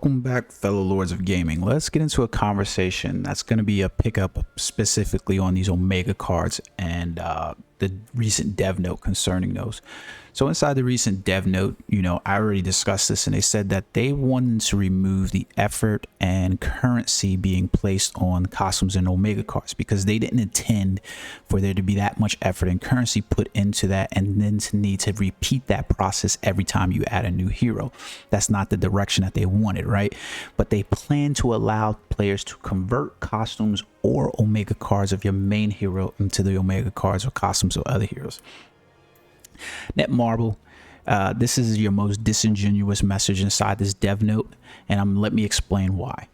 Welcome back, fellow lords of gaming. Let's get into a conversation that's going to be a pickup specifically on these Omega cards and the recent dev note concerning those. So inside the recent dev note, I already discussed this, and they said that they wanted to remove the effort and currency being placed on costumes and Omega cards because they didn't intend for there to be that much effort and currency put into that and then to need to repeat that process every time you add a new hero. That's not the direction that they wanted, right? But they plan to allow players to convert costumes or Omega cards of your main hero into the Omega cards or costumes of other heroes. Netmarble, this is your most disingenuous message inside this dev note, and let me explain why.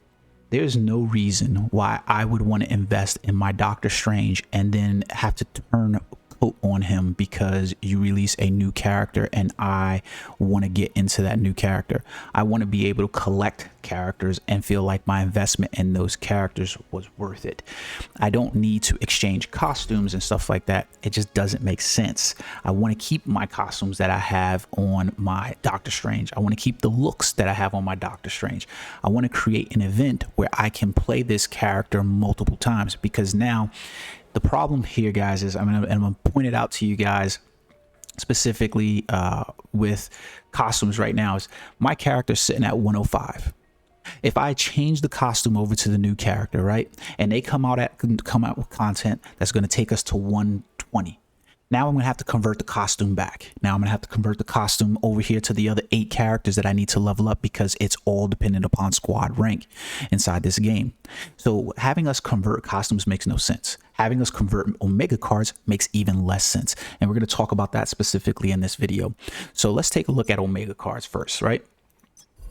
There's no reason why I would want to invest in my Doctor Strange and then have to turn coat on him because you release a new character and I want to get into that new character. I want to be able to collect characters and feel like my investment in those characters was worth it. I don't need to exchange costumes and stuff like that. It just doesn't make sense. I want to keep my costumes that I have on my Doctor Strange. I want to keep the looks that I have on my Doctor Strange. I want to create an event where I can play this character multiple times, because now the problem here, guys, is I'm gonna point it out to you guys specifically with costumes right now. Is my character sitting at 105. If I change the costume over to the new character, right, and they come out with content that's going to take us to 120. Now I'm going to have to convert the costume back. Now I'm going to have to convert the costume over here to the other 8 characters that I need to level up, because it's all dependent upon squad rank inside this game. So having us convert costumes makes no sense. Having us convert Omega cards makes even less sense. And we're going to talk about that specifically in this video. So let's take a look at Omega cards first, right?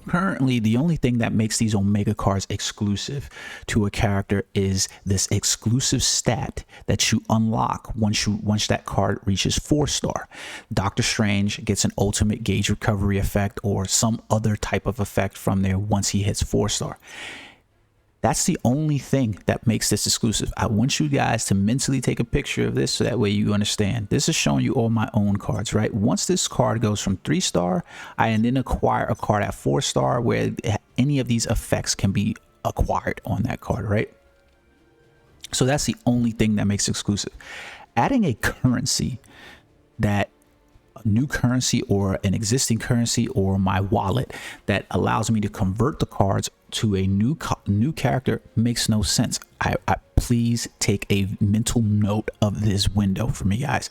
Currently, the only thing that makes these Omega cards exclusive to a character is this exclusive stat that you unlock once that card reaches 4-star. Doctor Strange gets an ultimate gauge recovery effect or some other type of effect from there once he hits 4-star. That's the only thing that makes this exclusive. I want you guys to mentally take a picture of this so that way you understand. This is showing you all my own cards, right? Once this card goes from 3-star, I then acquire a card at 4-star where any of these effects can be acquired on that card, right? So that's the only thing that makes it exclusive. Adding a currency, that a new currency or an existing currency or my wallet that allows me to convert the cards to a new character makes no sense. I please take a mental note of this window for me, guys.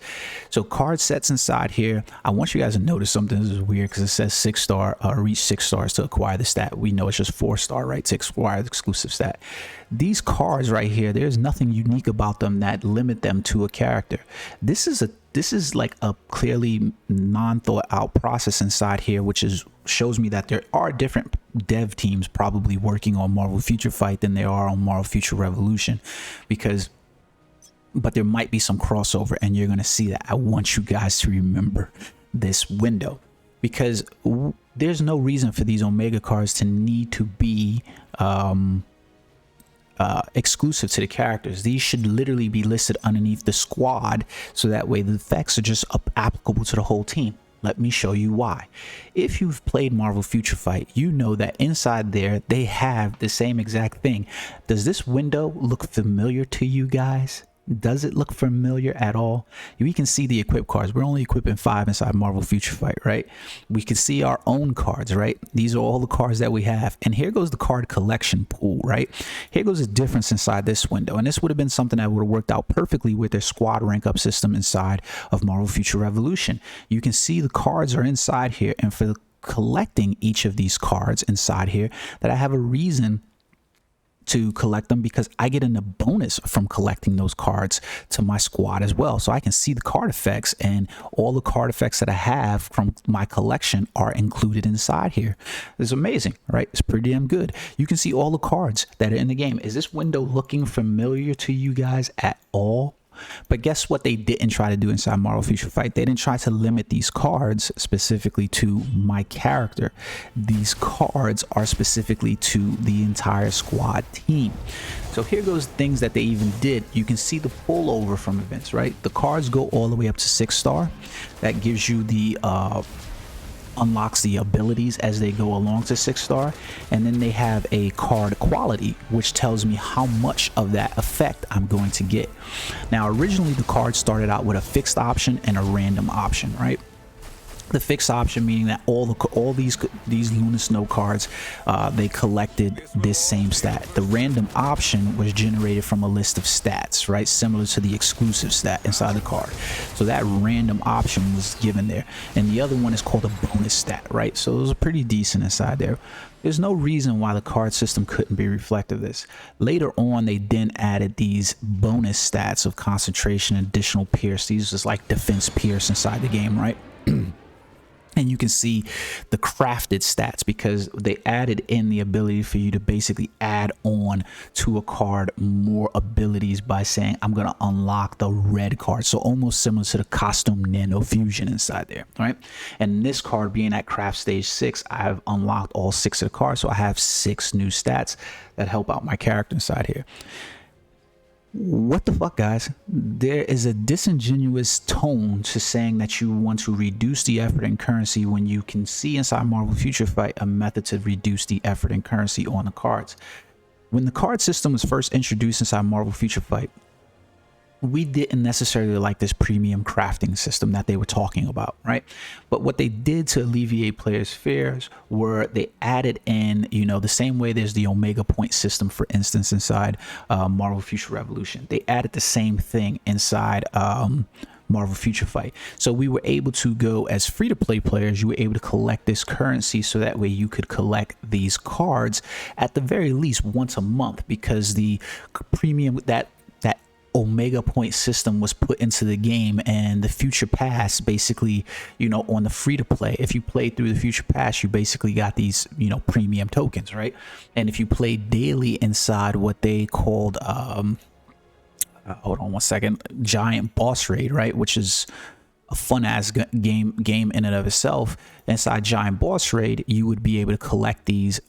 So card sets inside here, I want you guys to notice something. This is weird because it says 6-star reach 6 stars to acquire the stat. We know it's just 4-star, right, to acquire the exclusive stat. These cards right here, there's nothing unique about them that limit them to a character. This is like a clearly non-thought out process inside here, which shows me that there are different dev teams probably working on Marvel Future Fight than there are on Marvel Future Revolution, but there might be some crossover, and you're going to see that. I want you guys to remember this window, because there's no reason for these Omega cards to need to be exclusive to the characters. These should literally be listed underneath the squad, so that way the effects are just applicable to the whole team. Let me show you why. If you've played Marvel Future Fight, you know that inside there they have the same exact thing. Does this window look familiar to you guys? Does it look familiar at all? We can see the equip cards. We're only equipping 5 inside Marvel Future Fight, right? We can see our own cards, right? These are all the cards that we have. And here goes the card collection pool, right? Here goes the difference inside this window. And this would have been something that would have worked out perfectly with their squad rank up system inside of Marvel Future Revolution. You can see the cards are inside here. And for collecting each of these cards inside here, that I have a reason to collect them, because I get in a bonus from collecting those cards to my squad as well. So I can see the card effects, and all the card effects that I have from my collection are included inside here. It's amazing, right? It's pretty damn good. You can see all the cards that are in the game. Is this window looking familiar to you guys at all? But guess what they didn't try to do inside Marvel Future Fight? They didn't try to limit these cards specifically to my character. These cards are specifically to the entire squad team. So here goes things that they even did. You can see the pullover from events, right? The cards go all the way up to 6-star. That gives you the unlocks the abilities as they go along to 6-star, and then they have a card quality, which tells me how much of that effect I'm going to get. Now, originally the card started out with a fixed option and a random option, right? The fixed option meaning that all these Lunar Snow cards, they collected this same stat. The random option was generated from a list of stats, right, similar to the exclusive stat inside the card. So that random option was given there, and the other one is called a bonus stat, right? So it was pretty decent inside there. There's no reason why the card system couldn't be reflective of this. Later on, they then added these bonus stats of concentration, additional pierce. These is like defense pierce inside the game, right? And you can see the crafted stats because they added in the ability for you to basically add on to a card more abilities by saying, I'm going to unlock the red card. So almost similar to the costume Nano Fusion inside there, right? And this card being at craft stage 6, I have unlocked all 6 of the cards. So I have 6 new stats that help out my character inside here. What the fuck, guys? There is a disingenuous tone to saying that you want to reduce the effort and currency when you can see inside Marvel Future Fight a method to reduce the effort and currency on the cards. When the card system was first introduced inside Marvel Future Fight, we didn't necessarily like this premium crafting system that they were talking about, right? But what they did to alleviate players' fears were they added in, you know, the same way there's the Omega Point system, for instance, inside Marvel Future Revolution. They added the same thing inside Marvel Future Fight. So we were able to go as free-to-play players. You were able to collect this currency so that way you could collect these cards at the very least once a month, because the premium that Omega Point system was put into the game, and the Future Pass basically, you know, on the free to play, if you played through the Future Pass, you basically got these, you know, premium tokens, right? And if you play daily inside what they called hold on one second, Giant Boss Raid, right, which is a fun ass game in and of itself. Inside Giant Boss Raid, you would be able to collect these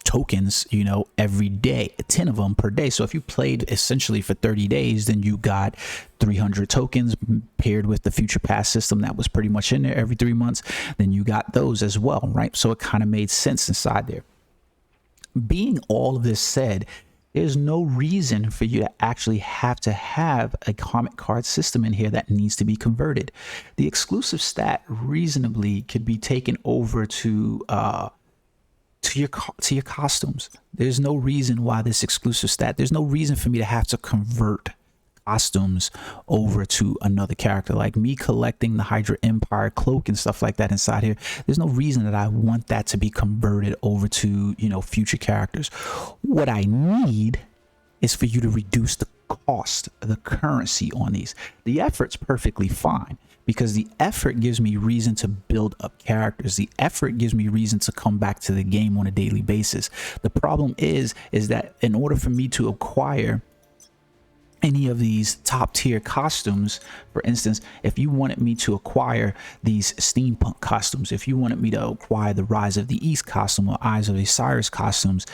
tokens, you know, every day, 10 of them per day. So if you played essentially for 30 days, then you got 300 tokens paired with the Future Pass system that was pretty much in there every 3 months. Then you got those as well, right? So it kind of made sense inside there. Being all of this said, there's no reason for you to actually have a comic card system in here that needs to be converted. The exclusive stat reasonably could be taken over to your costumes. There's no reason why this exclusive stat, there's no reason for me to have to convert costumes over to another character. Like me collecting the Hydra Empire cloak and stuff like that inside here, there's no reason that I want that to be converted over to, you know, future characters. What I need is for you to reduce the cost, the currency on these. The effort's perfectly fine, because the effort gives me reason to build up characters. The effort gives me reason to come back to the game on a daily basis. The problem is that in order for me to acquire any of these top tier costumes, for instance, if you wanted me to acquire these steampunk costumes, if you wanted me to acquire the Rise of the East costume or Eyes of Osiris costumes,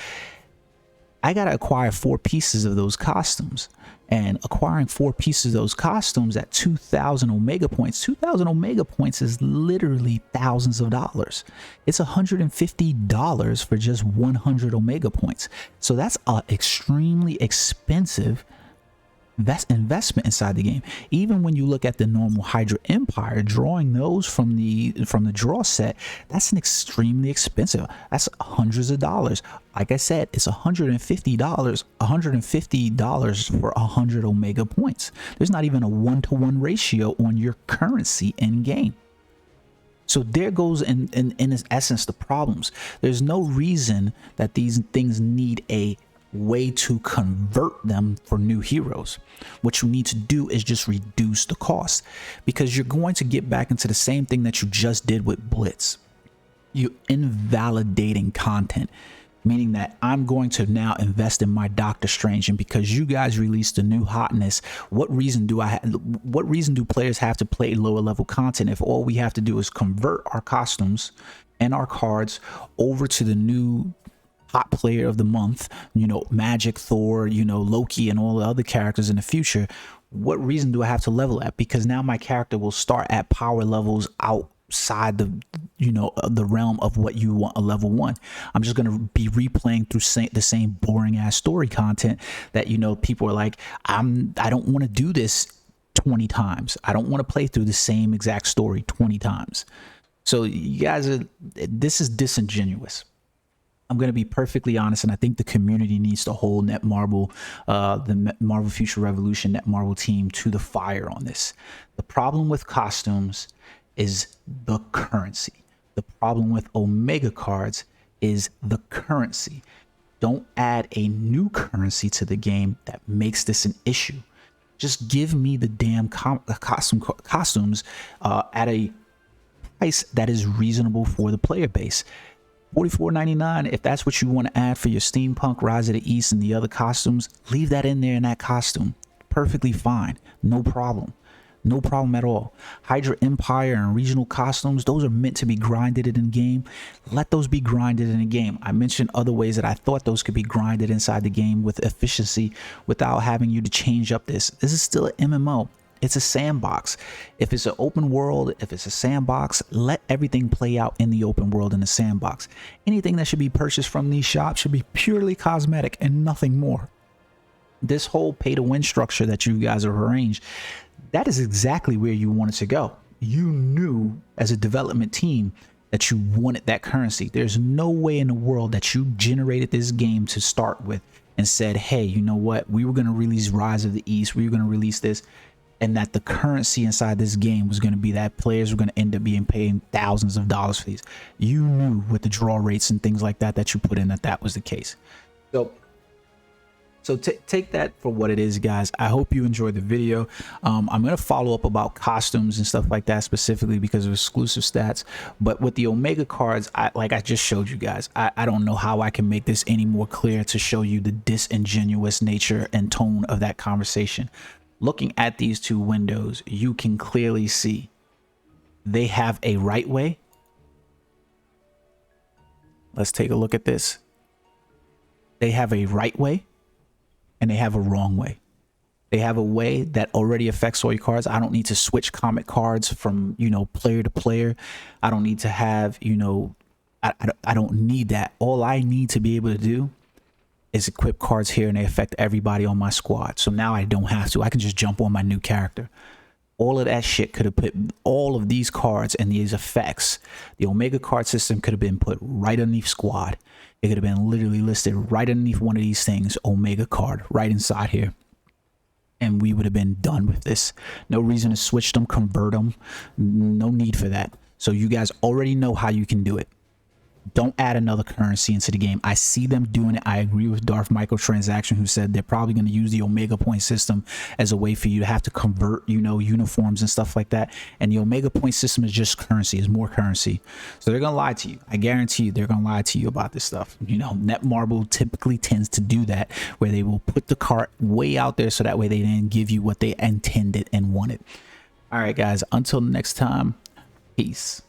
I gotta acquire 4 pieces of those costumes. And acquiring 4 pieces of those costumes at 2,000 Omega points, 2,000 Omega points is literally thousands of dollars. It's $150 for just 100 Omega points. So that's an extremely expensive investment inside the game. Even when you look at the normal Hydra Empire, drawing those from the draw set, that's an extremely expensive. That's hundreds of dollars. Like I said, it's $150 for 100 Omega points. There's not even a 1-to-1 ratio on your currency in game. So there goes in essence the problems. There's no reason that these things need a way to convert them for new heroes. What you need to do is just reduce the cost, because you're going to get back into the same thing that you just did with Blitz. You're invalidating content, meaning that I'm going to now invest in my Doctor Strange, and because you guys released a new hotness, what reason do players have to play lower level content if all we have to do is convert our costumes and our cards over to the new hot player of the month, you know, Magic, Thor, you know, Loki, and all the other characters in the future? What reason do I have to level at? Because now my character will start at power levels outside the the realm of what you want a level 1. I'm just going to be replaying through the same boring ass story content that people are like, I don't want to do this 20 times. I don't want to play through the same exact story 20 times. So you guys this is disingenuous. I'm going to be perfectly honest, and I think the community needs to hold Netmarble, the Marvel Future Revolution Netmarble team, to the fire on this. The problem with costumes is the currency. The problem with Omega cards is the currency. Don't add a new currency to the game that makes this an issue. Just give me the damn costumes at a price that is reasonable for the player base. $44.99, if that's what you want to add for your Steampunk, Rise of the East, and the other costumes, leave that in there in that costume. Perfectly fine. No problem. No problem at all. Hydra Empire and regional costumes, those are meant to be grinded in the game. Let those be grinded in the game. I mentioned other ways that I thought those could be grinded inside the game with efficiency without having you to change up this. This is still an MMO. It's a sandbox. If it's an open world, if it's a sandbox, let everything play out in the open world in the sandbox. Anything that should be purchased from these shops should be purely cosmetic and nothing more. This whole pay-to-win structure that you guys have arranged, that is exactly where you wanted to go. You knew as a development team that you wanted that currency. There's no way in the world that you generated this game to start with and said, hey, you know what? We were going to release Rise of the East. We were going to release this. And that the currency inside this game was going to be that players were going to end up being paying thousands of dollars for these. You knew with the draw rates and things like that you put in that was the case. So take that for what it is, guys. I hope you enjoyed the video. I'm going to follow up about costumes and stuff like that specifically because of exclusive stats. But with the Omega cards, like I just showed you guys, I don't know how I can make this any more clear to show you the disingenuous nature and tone of that conversation. Looking at these two windows, you can clearly see they have a right way. Let's take a look at this. They have a right way and they have a wrong way. They have a way that already affects all your cards. I don't need to switch comic cards from, player to player. I don't need to have, I don't need that. All I need to be able to do is equip cards here and they affect everybody on my squad. So now I don't have to. I can just jump on my new character. All of that shit could have put all of these cards and these effects. The Omega card system could have been put right underneath squad. It could have been literally listed right underneath one of these things, Omega card, right inside here. And we would have been done with this. No reason to switch them, convert them. No need for that. So you guys already know how you can do it. Don't add another currency into the game. I see them doing it. I agree with Darth Microtransaction, who said they're probably going to use the Omega point system as a way for you to have to convert, uniforms and stuff like that. And the Omega point system is just currency, is more currency. So they're going to lie to you. I guarantee you they're going to lie to you about this stuff. Netmarble typically tends to do that, where they will put the cart way out there so that way they didn't give you what they intended and wanted. All right, guys, until next time, peace.